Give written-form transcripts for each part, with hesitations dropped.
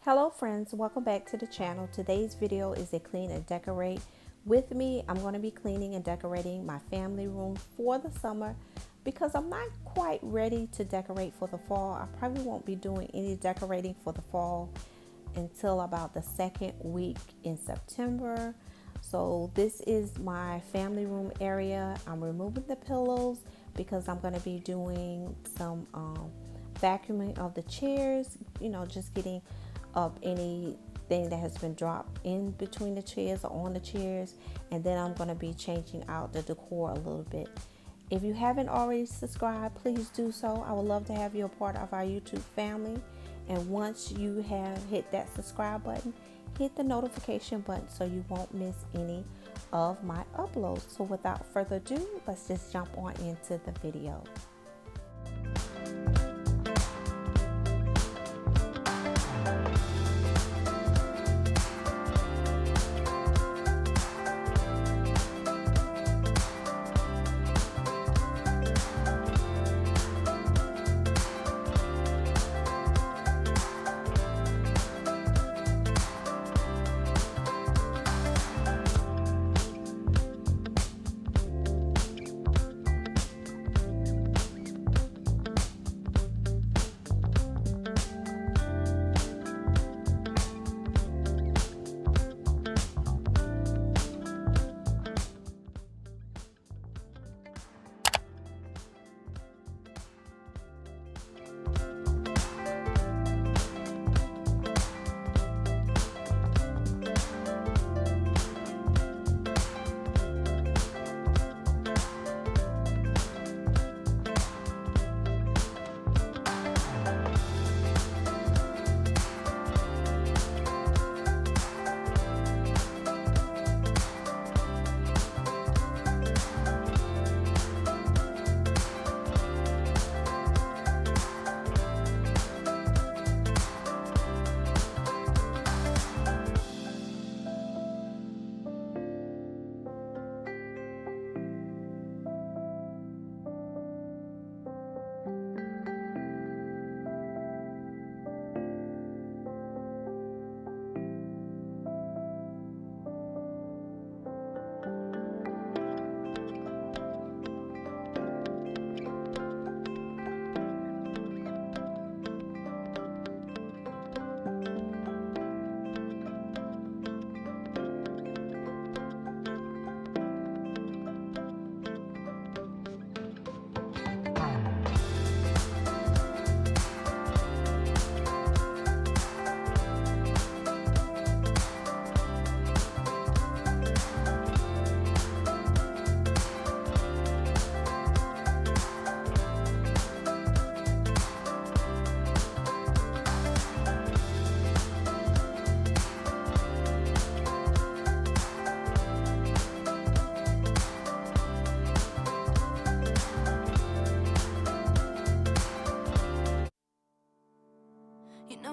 Hello friends, welcome back to the channel. Today's video is a clean and decorate with me. I'm going to be cleaning and decorating my family room for the summer because I'm not quite ready to decorate for the fall. I probably won't be doing any decorating for the fall until about the second week in September. So this is my family room area. I'm removing the pillows because I'm going to be doing some vacuuming of the chairs, just getting up anything that has been dropped in between the chairs or on the chairs, and then I'm going to be changing out the decor a little bit. If you haven't already subscribed, please do so. I would love to have you a part of our YouTube family, and once you have hit that subscribe button, hit the notification button so you won't miss any of my uploads. So without further ado, let's just jump on into the video.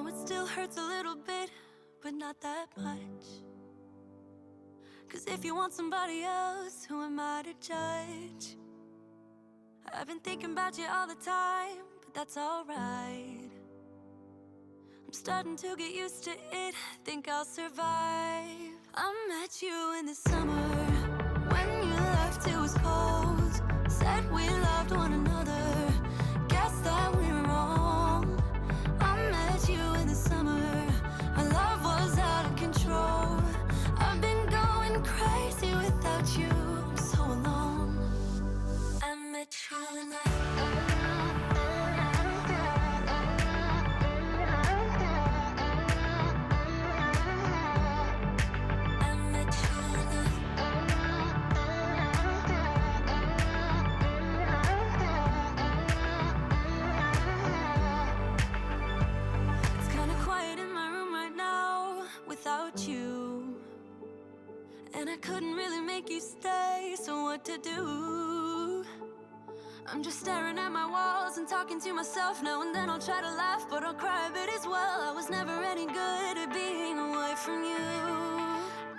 It still hurts a little bit, but not that much. 'Cause if you want somebody else, who am I to judge? I've been thinking about you all the time, but that's alright. I'm starting to get used to it, think I'll survive. I met you in the summer, when you left it was cold. Said we loved one another, guess that we're wrong. I met you in the summer, our love was out of control. I've been going crazy without you, I'm so alone. I met you in the couldn't really make you stay, so what to do? I'm just staring at my walls and talking to myself now and then. I'll try to laugh, but I'll cry a bit as well. I was never any good at being away from you.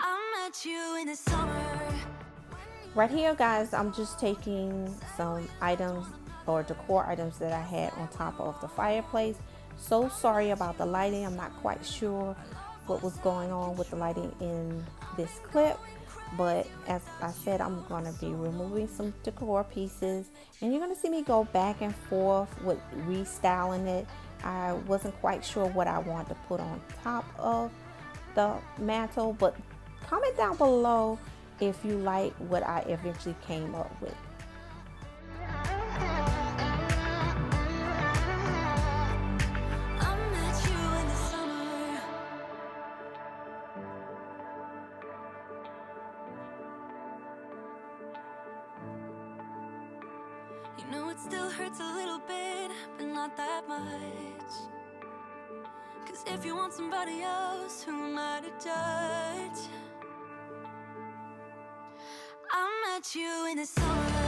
I met you in the summer. Right here, guys, I'm just taking some items or decor items that I had on top of the fireplace. So sorry about the lighting. I'm not quite sure what was going on with the lighting in this clip, but as I said, I'm going to be removing some decor pieces, and you're going to see me go back and forth with restyling it. I wasn't quite sure what I wanted to put on top of the mantle, but comment down below if you like what I eventually came up with. You know it still hurts a little bit, but not that much. 'Cause if you want somebody else, who am I to judge? I met you in the summer,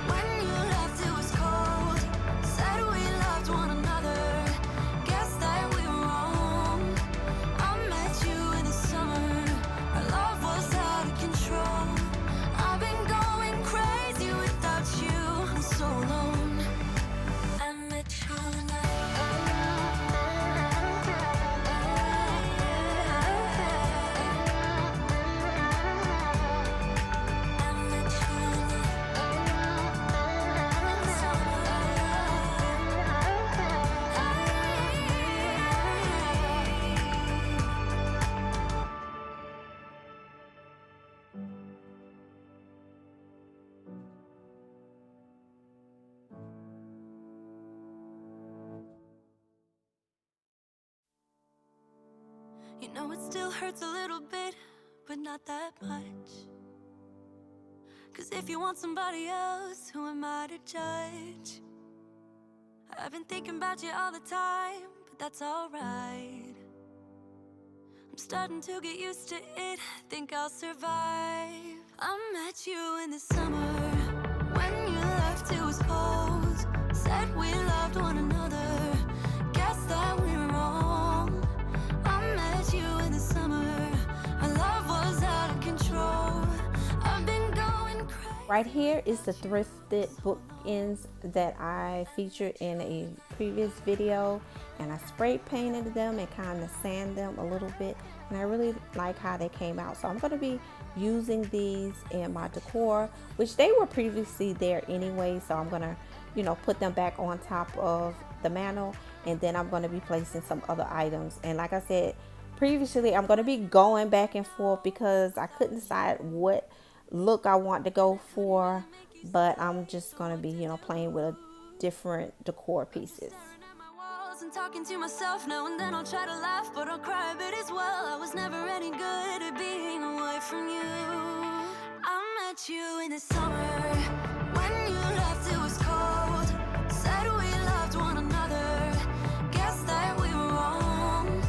when you left it was cold. Said we loved one another, guess that we were wrong. I met you in the summer, our love was out of control. I've been going crazy without you, I'm so alone. I met you in the You know it still hurts a little bit, but not that much. 'Cause if you want somebody else, who am I to judge? I've been thinking about you all the time, but that's alright. I'm starting to get used to it, think I'll survive. I met you in the summer, when you left it was cold. Said we loved one another, guess that we were wrong. I met you in the summer, our love was out of control. I've been going crazy. Right here is the thrifted bookends that I featured in a previous video, and I spray painted them and kind of sand them a little bit, and I really like how they came out. So I'm going to be using these in my decor, which they were previously there anyway, so I'm going to, you know, put them back on top of the mantle, and then I'm going to be placing some other items. And like I said previously, I'm going to be going back and forth because I couldn't decide what look I want to go for, but I'm just going to be, you know, playing with different decor pieces. And talking to myself now and then, I'll try to laugh, but I'll cry a bit as well. I was never any good at being away from you. I met you in the summer, when you left it was cold. Said we loved one another, guess that we were wrong.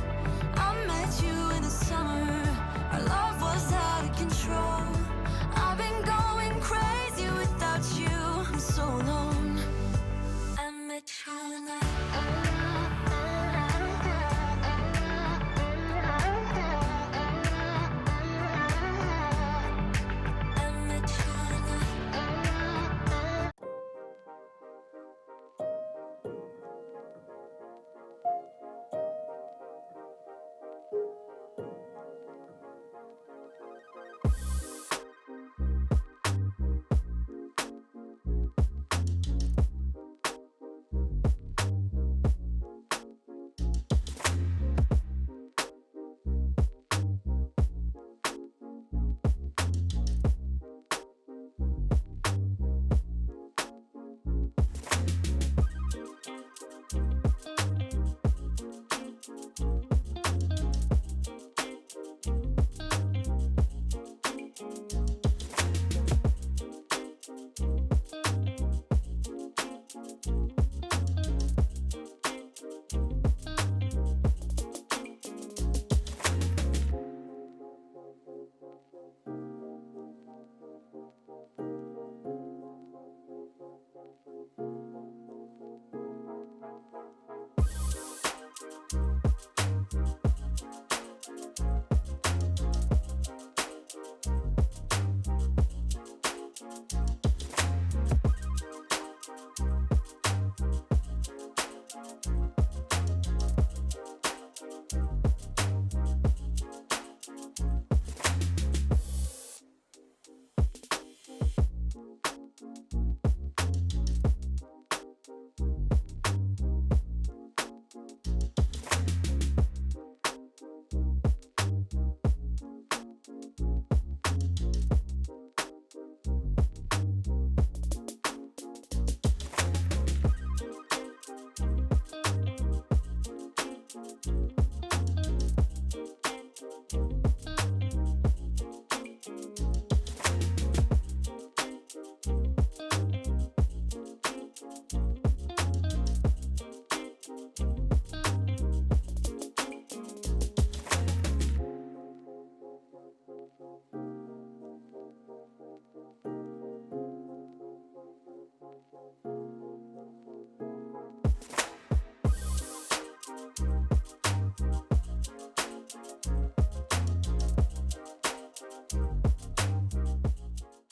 I met you in the summer, our love was out of control. I've been going crazy without you, I'm so alone. I met you in the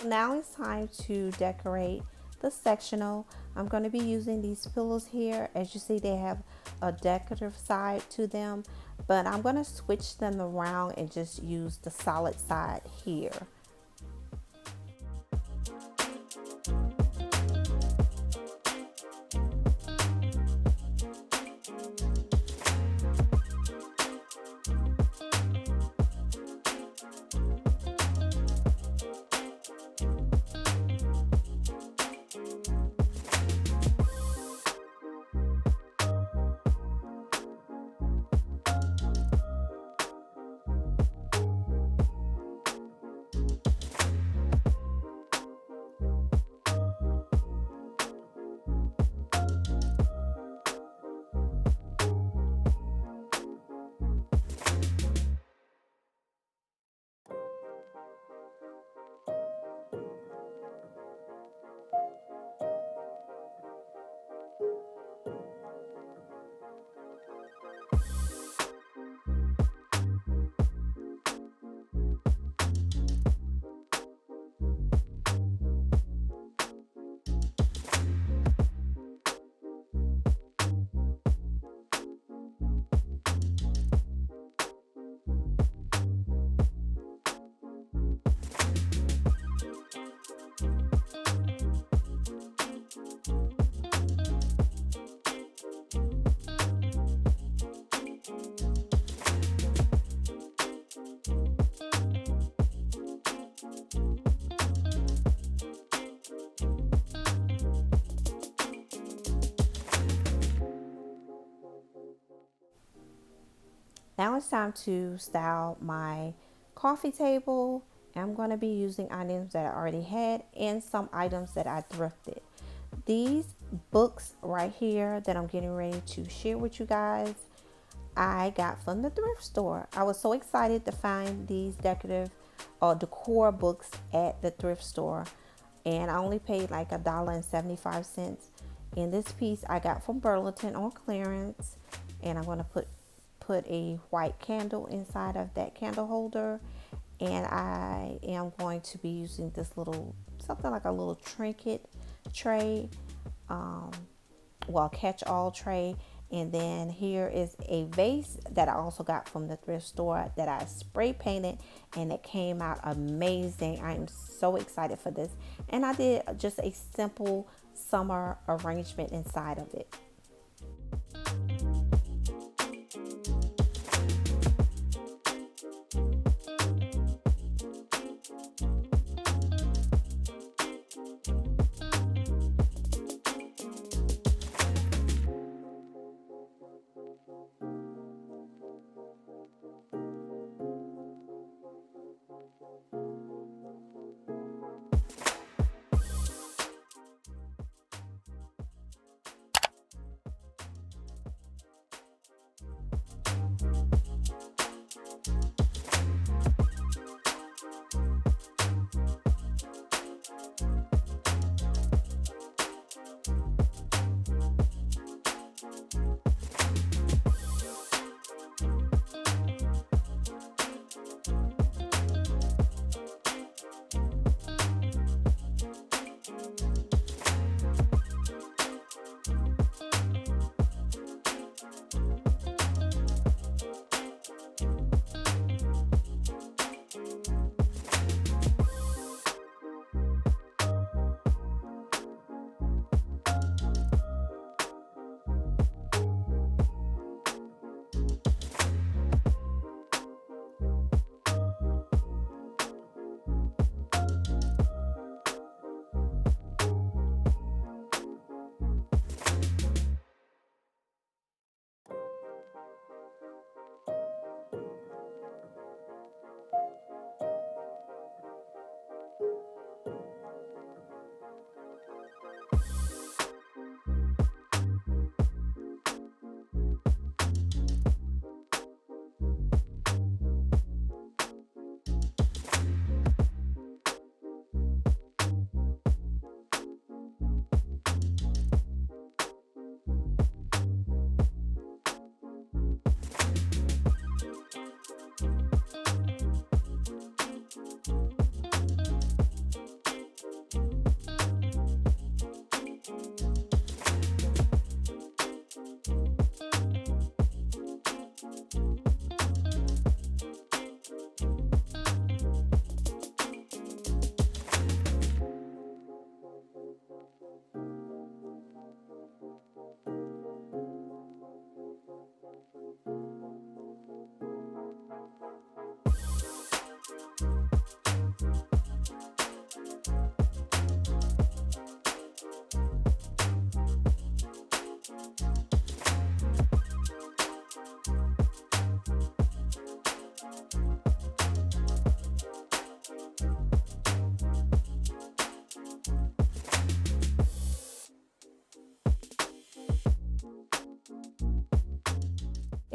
now it's time to decorate the sectional. I'm going to be using these pillows here. As you see, they have a decorative side to them, but I'm going to switch them around and just use the solid side here. Now it's time to style my coffee table. I'm going to be using items that I already had and some items that I thrifted. These books right here that I'm getting ready to share with you guys, I got from the thrift store. I was so excited to find these decorative or decor books at the thrift store, and I only paid like $1.75. And this piece I got from Burlington on clearance, and I'm going to put a white candle inside of that candle holder, and I am going to be using this little something like a little trinket tray, catch-all tray. And then here is a vase that I also got from the thrift store that I spray painted, and it came out amazing. I am so excited for this, and I did just a simple summer arrangement inside of it.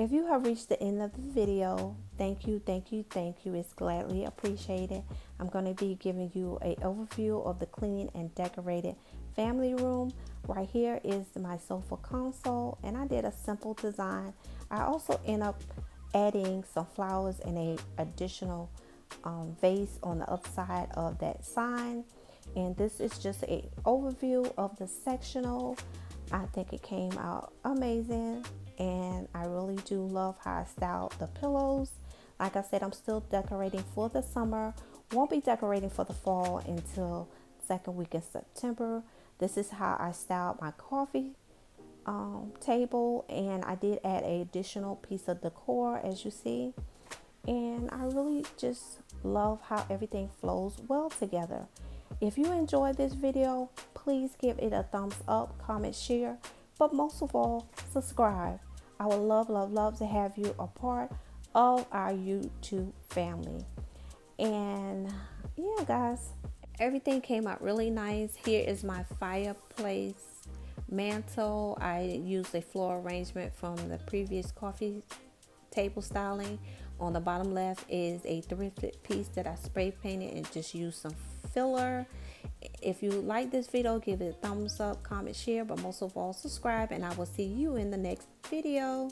If you have reached the end of the video, thank you, thank you, thank you. It's gladly appreciated. I'm going to be giving you an overview of the clean and decorated family room. Right here is my sofa console, and I did a simple design. I also end up adding some flowers and a additional vase on the upside of that sign. And this is just an overview of the sectional. I think it came out amazing, and I really do love how I styled the pillows. Like I said, I'm still decorating for the summer. Won't be decorating for the fall until second week in September. This is how I styled my coffee table, and I did add an additional piece of decor, as you see. And I really just love how everything flows well together. If you enjoyed this video, please give it a thumbs up, comment, share, but most of all, subscribe. I would love to have you a part of our YouTube family. And yeah, guys, everything came out really nice. Here is my fireplace mantle. I used a floral arrangement from the previous coffee table styling. On the bottom left is a thrifted piece that I spray painted and just used some filler. If you like this video, give it a thumbs up, comment, share, but most of all, subscribe, and I will see you in the next video.